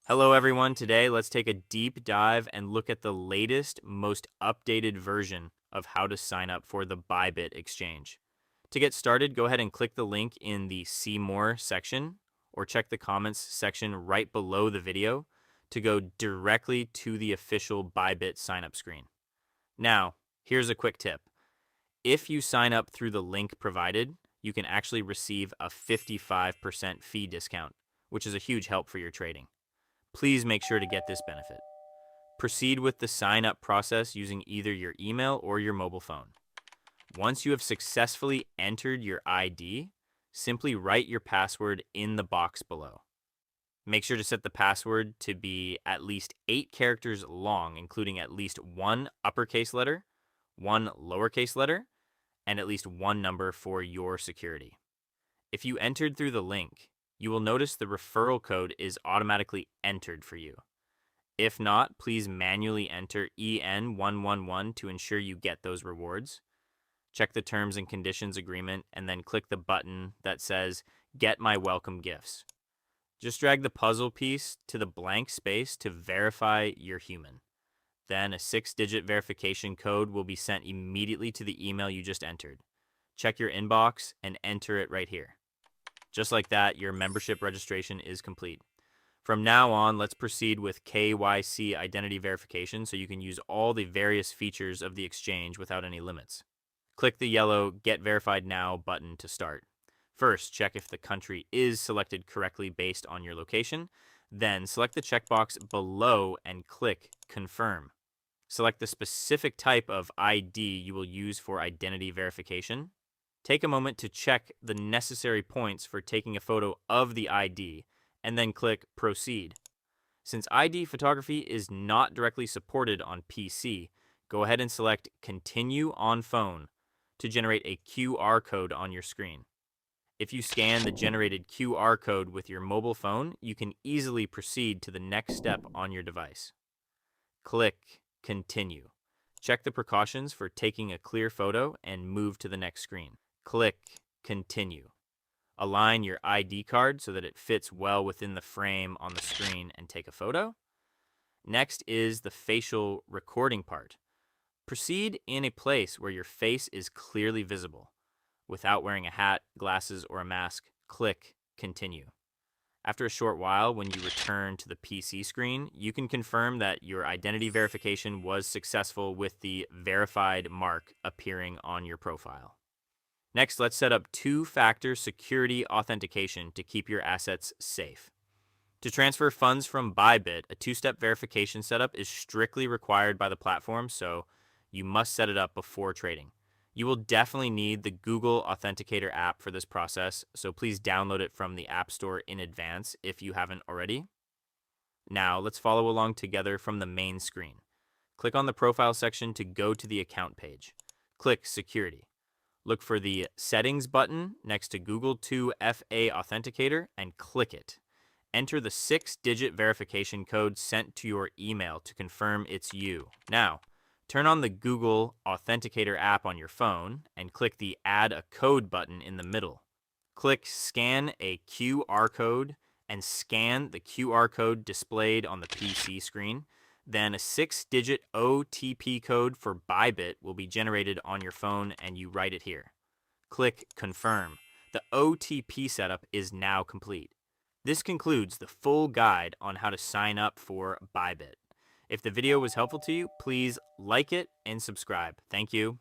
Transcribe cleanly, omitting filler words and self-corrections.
Hello, everyone. Today, let's take a deep dive and look at the latest, most updated version of how to sign up for the Bybit exchange. To get started, go ahead and click the link in the See More section or check the comments section right below the video to go directly to the official Bybit sign up screen. Now, here's a quick tip. If you sign up through the link provided, you can actually receive a 55% fee discount, which is a huge help for your trading. Please make sure to get this benefit. Proceed with the sign up process using either your email or your mobile phone. Once you have successfully entered your ID, simply write your password in the box below. Make sure to set the password to be at least 8 characters long, including at least one uppercase letter, one lowercase letter, and at least one number for your security. If you entered through the link, you will notice the referral code is automatically entered for you. If not, please manually enter EN111 to ensure you get those rewards. Check the terms and conditions agreement and then click the button that says Get My Welcome Gifts. Just drag the puzzle piece to the blank space to verify you're human. Then a 6-digit verification code will be sent immediately to the email you just entered. Check your inbox and enter it right here. Just like that, your membership registration is complete. From now on, let's proceed with KYC identity verification so you can use all the various features of the exchange without any limits. Click the yellow Get Verified Now button to start. First, check if the country is selected correctly based on your location. Then select the checkbox below and click Confirm. Select the specific type of ID you will use for identity verification. Take a moment to check the necessary points for taking a photo of the ID, and then click Proceed. Since ID photography is not directly supported on PC, go ahead and select Continue on Phone to generate a QR code on your screen. If you scan the generated QR code with your mobile phone, you can easily proceed to the next step on your device. Click Continue. Check the precautions for taking a clear photo and move to the next screen. Click Continue. Align your ID card so that it fits well within the frame on the screen and take a photo. Next is the facial recording part. Proceed in a place where your face is clearly visible. Without wearing a hat, glasses, or a mask, click Continue. After a short while, when you return to the PC screen, you can confirm that your identity verification was successful with the verified mark appearing on your profile. Next, let's set up two-factor security authentication to keep your assets safe. To transfer funds from Bybit, a two-step verification setup is strictly required by the platform, so you must set it up before trading. You will definitely need the Google Authenticator app for this process, so please download it from the App Store in advance if you haven't already. Now, let's follow along together from the main screen. Click on the Profile section to go to the Account page. Click Security. Look for the Settings button next to Google 2FA Authenticator and click it. Enter the 6-digit verification code sent to your email to confirm it's you. Now, turn on the Google Authenticator app on your phone and click the Add a Code button in the middle. Click Scan a QR code and scan the QR code displayed on the PC screen. Then a 6-digit OTP code for Bybit will be generated on your phone and you write it here. Click Confirm. The OTP setup is now complete. This concludes the full guide on how to sign up for Bybit. If the video was helpful to you, please like it and subscribe. Thank you.